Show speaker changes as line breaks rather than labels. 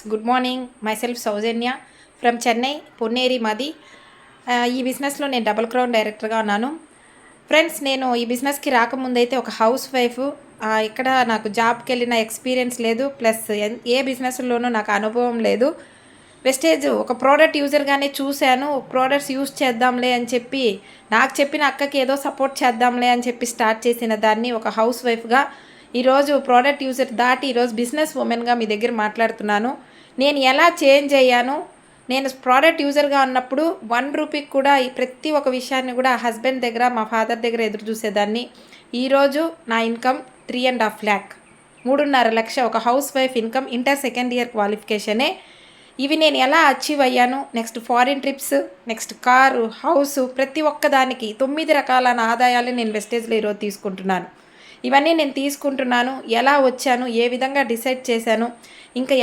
Good morning. Myself Soujanya from Chennai, Ponneri మాది. ఈ బిజినెస్లో నేను డబుల్ క్రౌన్ డైరెక్టర్గా ఉన్నాను. ఫ్రెండ్స్, నేను ఈ బిజినెస్కి రాకముందైతే ఒక హౌస్ వైఫ్. ఇక్కడ నాకు జాబ్కి వెళ్ళిన ఎక్స్పీరియన్స్ లేదు, ప్లస్ ఏ బిజినెస్లోనూ నాకు అనుభవం లేదు. వెస్టేజ్ ఒక ప్రోడక్ట్ యూజర్గానే చూశాను. ప్రోడక్ట్స్ యూజ్ చేద్దాంలే అని చెప్పి నాకు చెప్పిన అక్కకి ఏదో సపోర్ట్ చేద్దాంలే అని చెప్పి స్టార్ట్ చేసిన దాన్ని ఒక హౌస్ వైఫ్గా ఈరోజు ప్రోడక్ట్ యూజర్ దాటి ఈరోజు బిజినెస్ ఉమెన్గా మీ దగ్గర మాట్లాడుతున్నాను. నేను ఎలా చేంజ్ అయ్యాను, నేను ప్రోడక్ట్ యూజర్గా ఉన్నప్పుడు 1 రూపీకి కూడా ప్రతి ఒక్క విషయాన్ని కూడా హస్బెండ్ దగ్గర, మా ఫాదర్ దగ్గర ఎదురు చూసేదాన్ని. ఈరోజు నా ఇన్కమ్ 3.5 lakh, 3.5 లక్ష ఒక housewife income, inter second year క్వాలిఫికేషనే. ఇవి నేను ఎలా అచీవ్ అయ్యాను, next foreign trips, next car, house, ప్రతి ఒక్కదానికి 9 రకాల ఆదాయాలు నేను వెస్టేజ్లో ఈరోజు తీసుకుంటున్నాను. ఇవన్నీ నేను తీసుకుంటున్నాను. ఎలా వచ్చాను, ఏ విధంగా డిసైడ్ చేశాను, ఇంకా